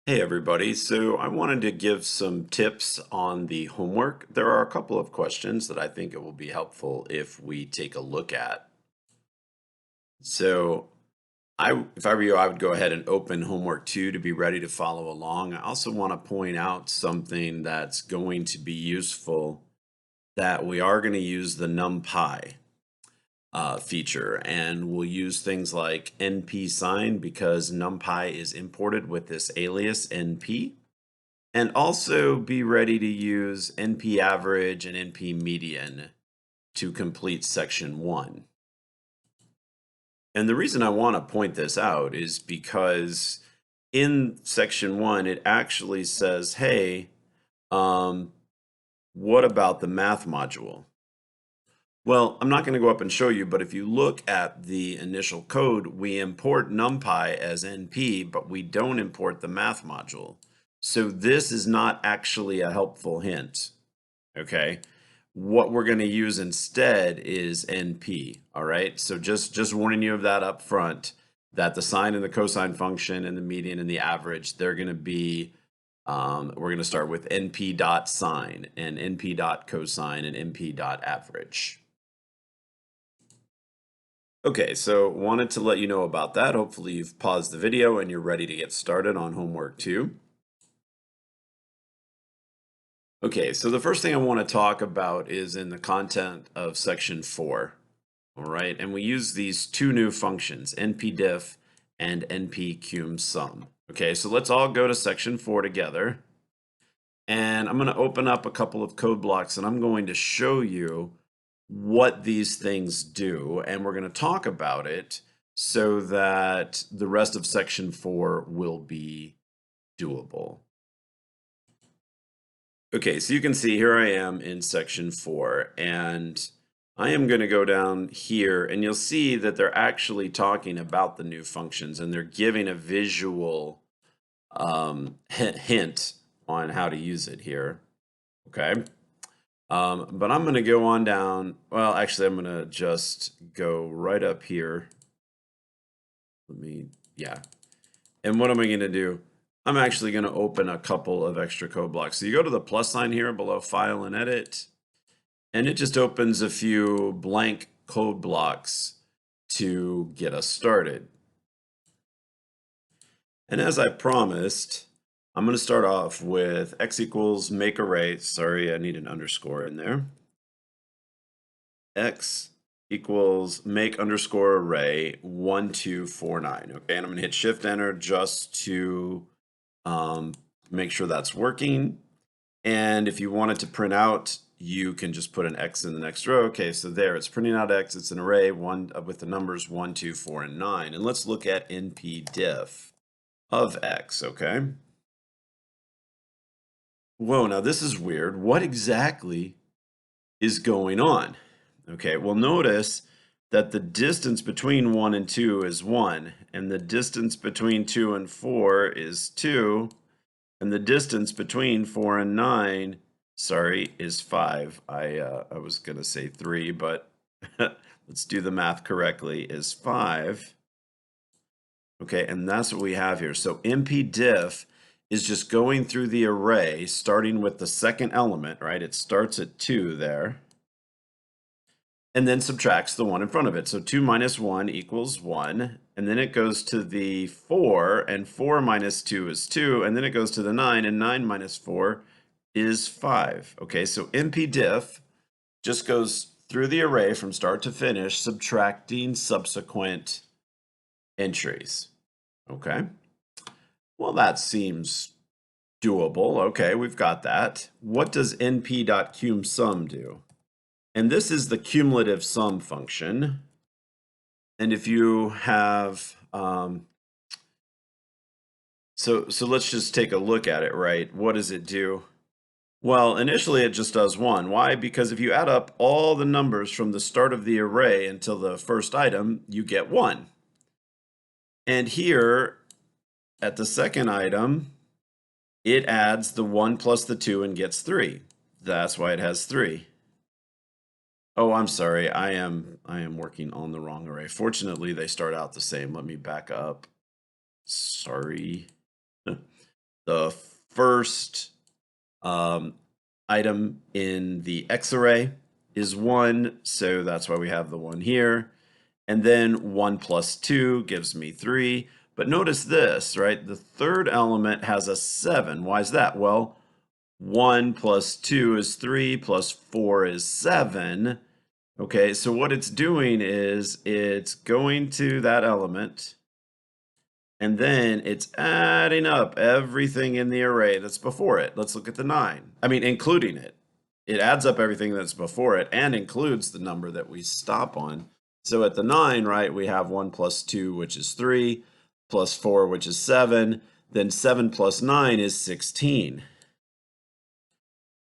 Hey everybody, so I wanted to give some tips on the homework. There are a couple of questions that I think it will be helpful if we take a look at. So if I were you, I would go ahead and open homework 2 to be ready to follow along. I also want to point out something that's going to be useful, that we are going to use the NumPy feature, and we'll use things like NP sign because NumPy is imported with this alias NP. And also be ready to use NP average and NP median to complete section 1. And the reason I want to point this out is because in section 1, it actually says, hey, what about the math module? Well, I'm not going to go up and show you, but if you look at the initial code, we import NumPy as NP, but we don't import the math module. So this is not actually a helpful hint, okay? What we're going to use instead is NP, all right? So just warning you of that up front, that the sine and the cosine function and the median and the average, they're going to be, we're going to start with NP dot sine and NP dot cosine and NP dot average. Okay, so wanted to let you know about that. Hopefully you've paused the video and you're ready to get started on homework 2. Okay, so the first thing I want to talk about is in the content of section 4. All right, and we use these two new functions, npdiff and npcumsum. Okay, so let's all go to section 4 together. And I'm going to open up a couple of code blocks and I'm going to show you what these things do, and we're going to talk about it so that the rest of section 4 will be doable. Okay, so you can see here I am in section 4, and I am going to go down here, and you'll see that they're actually talking about the new functions, and they're giving a visual hint on how to use it here. Okay. But I'm going to go on down. Well, actually, I'm going to just go right up here. Yeah. And what am I going to do? I'm actually going to open a couple of extra code blocks. So you go to the plus sign here below File and Edit, and it just opens a few blank code blocks to get us started. And as I promised, I'm going to start off with x equals make array. Sorry, I need an underscore in there. X equals make underscore array 1249. Okay, and I'm going to hit Shift Enter just to make sure that's working. And if you want it to print out, you can just put an X in the next row. Okay, so there, it's printing out X. It's an array with the numbers 1, 2, 4, and 9. And let's look at npdiff of X, okay? Whoa, now this is weird. What exactly is going on? Okay, well, notice that the distance between 1 and 2 is 1, and the distance between 2 and 4 is 2, and the distance between 4 and 9, sorry, is 5. I was going to say 3, but let's do the math correctly, is 5. Okay, and that's what we have here. So npdiff is just going through the array, starting with the second element, right? It starts at 2 there, and then subtracts the 1 in front of it. So 2 minus 1 equals 1, and then it goes to the 4, and 4 minus 2 is 2, and then it goes to the 9, and 9 minus 4 is 5. Okay, so npdiff just goes through the array from start to finish, subtracting subsequent entries. Okay, well, that seems doable. Okay, we've got that. What does np.cumsum do? And this is the cumulative sum function. And if you have, so let's just take a look at it, right? What does it do? Well, initially it just does 1. Why? Because if you add up all the numbers from the start of the array until the first item, you get 1. And here at the second item, it adds the 1 plus the 2 and gets 3. That's why it has 3. Oh, I'm sorry. I am working on the wrong array. Fortunately, they start out the same. Let me back up. Sorry. the first item in the X array is 1, so that's why we have the 1 here. And then 1 plus 2 gives me 3. But notice this, right? The third element has a 7. Why is that? Well, 1 plus 2 is 3, plus 4 is 7. Okay, so what it's doing is it's going to that element, and then it's adding up everything in the array that's before it. Let's look at the 9. I mean, including it. It adds up everything that's before it and includes the number that we stop on. So at the 9, right, we have 1 plus 2, which is 3, plus 4, which is 7. Then 7 plus 9 is 16.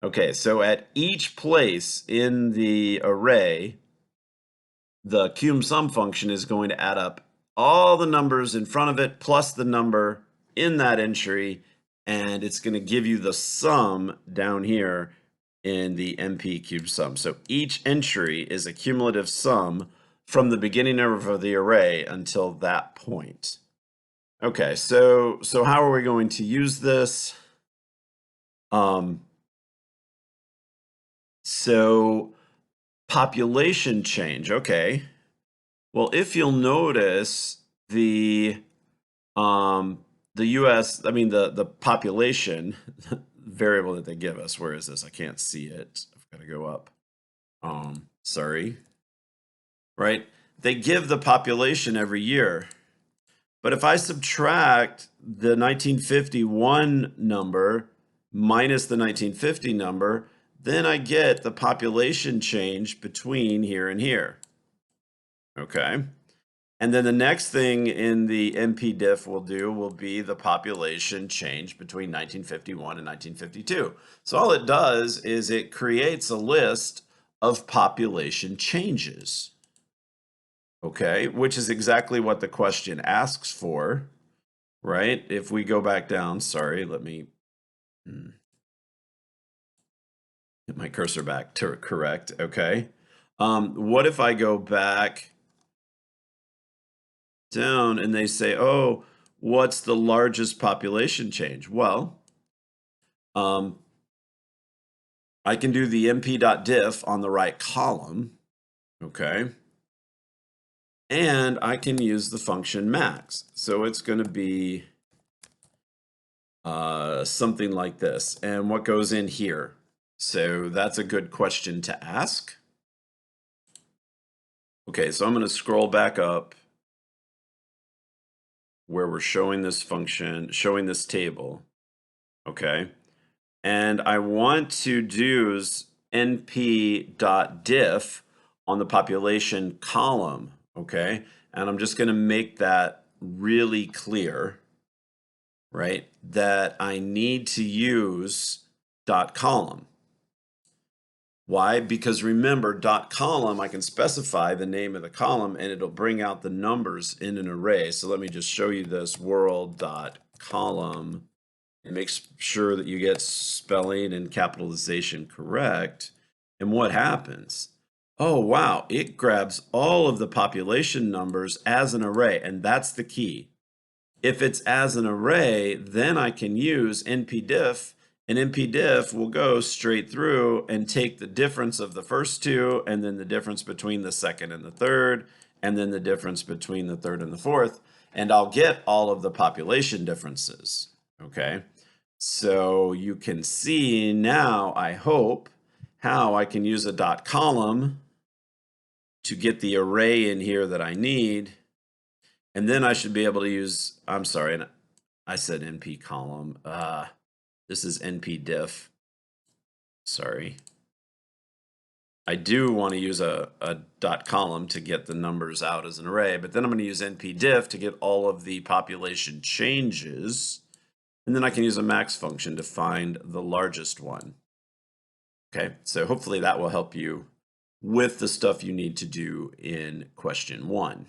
Okay, so at each place in the array, the cum sum function is going to add up all the numbers in front of it plus the number in that entry, and it's going to give you the sum down here in the NP cube sum. So each entry is a cumulative sum from the beginning of the array until that point. Okay, so how are we going to use this? So population change, okay. Well, if you'll notice the US, I mean the population variable that they give us, where is this? I can't see it. I've got to go up. Sorry. Right? They give the population every year. But if I subtract the 1951 number minus the 1950 number, then I get the population change between here and here. Okay. And then the next thing in the NP-diff we'll do will be the population change between 1951 and 1952. So all it does is it creates a list of population changes. Okay, which is exactly what the question asks for, right? If we go back down, sorry, let me get my cursor back to correct, okay. What if I go back down and they say, oh, what's the largest population change? Well, I can do the np.diff on the right column, okay? And I can use the function max. So it's going to be something like this. And what goes in here? So that's a good question to ask. Okay, so I'm going to scroll back up where we're showing this function, showing this table. Okay. And I want to do np.diff on the population column, okay? And I'm just going to make that really clear, right? That I need to use dot column. Why? Because remember, dot column, I can specify the name of the column and it'll bring out the numbers in an array. So let me just show you this world dot column. It makes sure that you get spelling and capitalization correct. And what happens? Oh, wow, it grabs all of the population numbers as an array, and that's the key. If it's as an array, then I can use np-diff, and np-diff will go straight through and take the difference of the first two, and then the difference between the second and the third, and then the difference between the third and the fourth, and I'll get all of the population differences, okay? So you can see now, I hope, how I can use a dot column to get the array in here that I need. And then I should be able to use, I'm sorry, I said NP column. This is NP diff. Sorry. I do want to use a dot column to get the numbers out as an array, but then I'm going to use NP diff to get all of the population changes. And then I can use a max function to find the largest one. Okay, so hopefully that will help you with the stuff you need to do in question 1.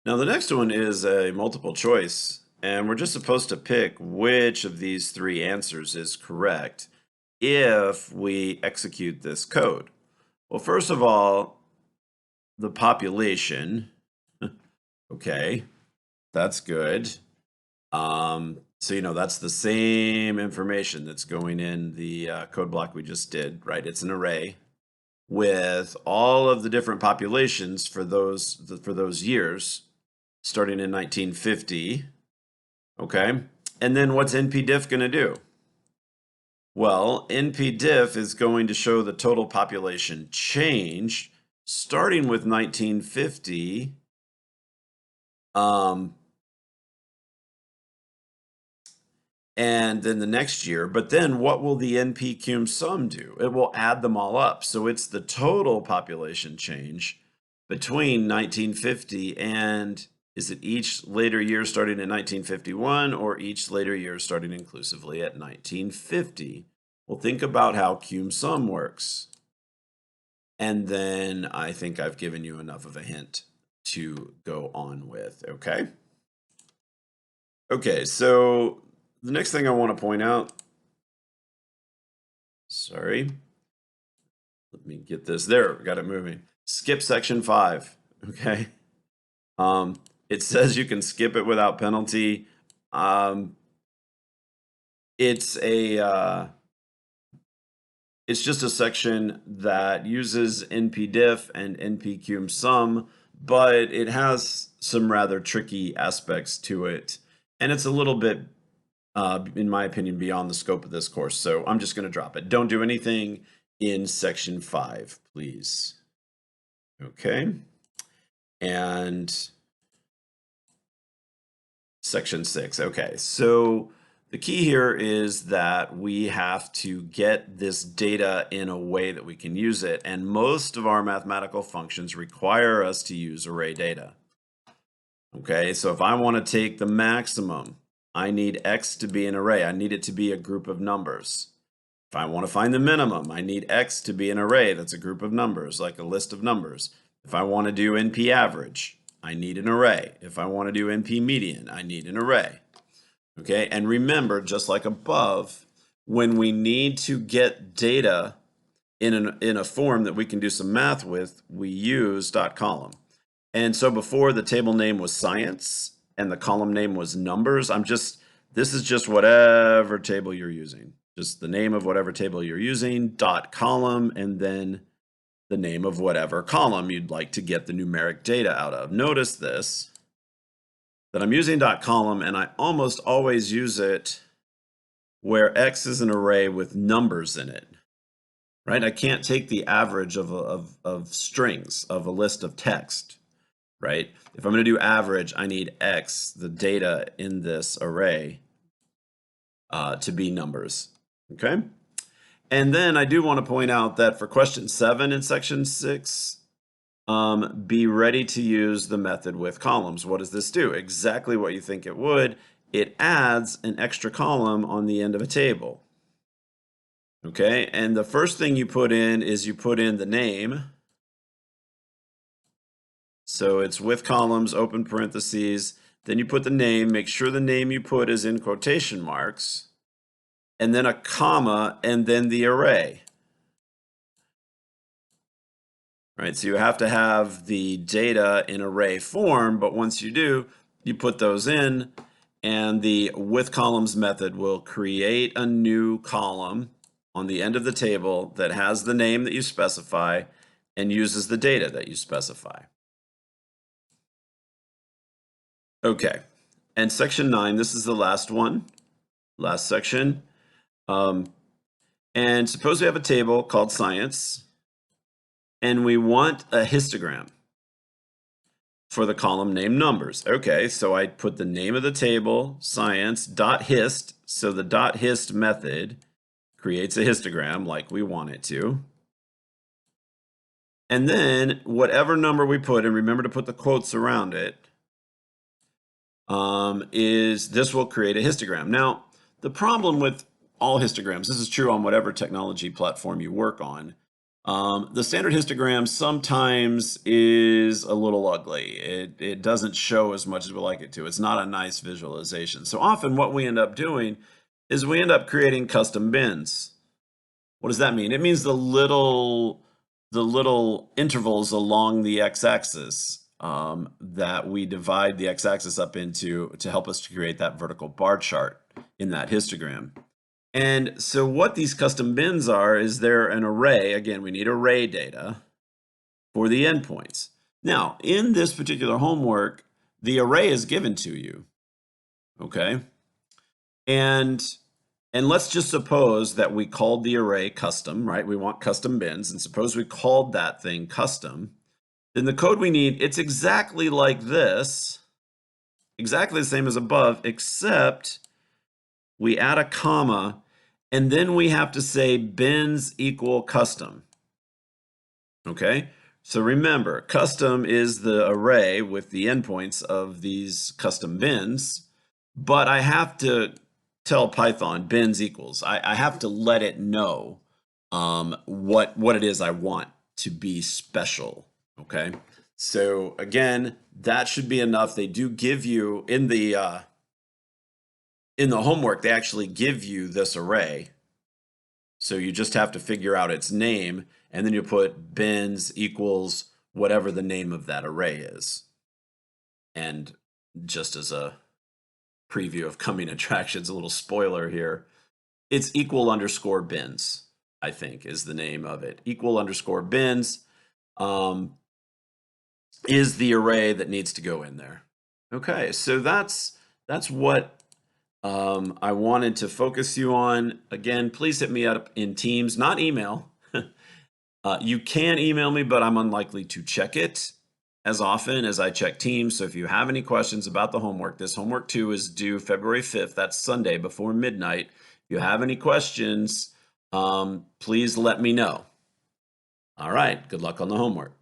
Now the next one is a multiple choice, and we're just supposed to pick which of these 3 answers is correct if we execute this code. Well, first of all, the population, okay, that's good. So, that's the same information that's going in the code block we just did, right? It's an array with all of the different populations for those years, starting in 1950, okay? And then what's NPDIF going to do? Well, NPDIF is going to show the total population change starting with 1950, and then the next year. But then what will the NP-cum sum do? It will add them all up. So it's the total population change between 1950 and, is it each later year starting in 1951 or each later year starting inclusively at 1950? Well, think about how cum sum works. And then I think I've given you enough of a hint to go on with, okay? Okay, so the next thing I want to point out, sorry, let me get this there, got it moving. Skip section 5, okay? It says you can skip it without penalty. It's just a section that uses NPDIF and NP-cum sum, but it has some rather tricky aspects to it, and it's a little bit, in my opinion, beyond the scope of this course, so I'm just going to drop it. Don't do anything in section 5, please. Okay, and section 6. Okay, so the key here is that we have to get this data in a way that we can use it, and most of our mathematical functions require us to use array data. Okay, so if I want to take the maximum, I need X to be an array. I need it to be a group of numbers. If I want to find the minimum, I need X to be an array that's a group of numbers, like a list of numbers. If I want to do NP average, I need an array. If I want to do NP median, I need an array. Okay, and remember, just like above, when we need to get data in a form that we can do some math with, we use dot column. And so before, the table name was science and the column name was numbers. This is just whatever table you're using. Just the name of whatever table you're using, dot column, and then the name of whatever column you'd like to get the numeric data out of. Notice this, that I'm using dot column, and I almost always use it where X is an array with numbers in it, right? I can't take the average of strings of a list of text, right? If I'm going to do average, I need X, the data in this array, to be numbers, okay? And then I do want to point out that for question 7 in section 6, be ready to use the method with columns. What does this do? Exactly what you think it would. It adds an extra column on the end of a table. Okay, and the first thing you put in is you put in the name. So it's with columns, open parentheses, then you put the name, make sure the name you put is in quotation marks, and then a comma, and then the array. Right, so you have to have the data in array form, but once you do, you put those in, and the with columns method will create a new column on the end of the table that has the name that you specify and uses the data that you specify. Okay, and section 9, this is the last one, last section. And suppose we have a table called science, and we want a histogram for the column named numbers. Okay, so I put the name of the table, science, dot hist, so the dot hist method creates a histogram like we want it to. And then whatever number we put, and remember to put the quotes around it, this will create a histogram. Now, the problem with all histograms, this is true on whatever technology platform you work on, the standard histogram sometimes is a little ugly. It doesn't show as much as we like it to. It's not a nice visualization. So often what we end up doing is we end up creating custom bins. What does that mean? It means the little intervals along the x-axis that we divide the x-axis up into to help us to create that vertical bar chart. in that histogram. And so what these custom bins are is they're an array. Again, we need array data for the endpoints. Now, in this particular homework, the array is given to you, okay? And let's just suppose that we called the array custom, right? We want custom bins, and suppose we called that thing custom. Then the code we need, it's exactly like this, exactly the same as above, except we add a comma, and then we have to say bins equal custom. Okay, so remember, custom is the array with the endpoints of these custom bins, but I have to tell Python bins equals. I have to let it know what it is I want to be special. Okay, so again, that should be enough. They do give you in the homework, they actually give you this array. So you just have to figure out its name, and then you put bins equals whatever the name of that array is. And just as a preview of coming attractions, a little spoiler here, it's equal underscore bins, I think, is the name of it. Equal underscore bins is the array that needs to go in there. Okay, so that's what I wanted to focus you on. Again, please hit me up in Teams, not email. You can email me, but I'm unlikely to check it as often as I check Teams. So if you have any questions about the homework, this homework 2 is due February 5th. That's Sunday before midnight. If you have any questions, please let me know. All right, good luck on the homework.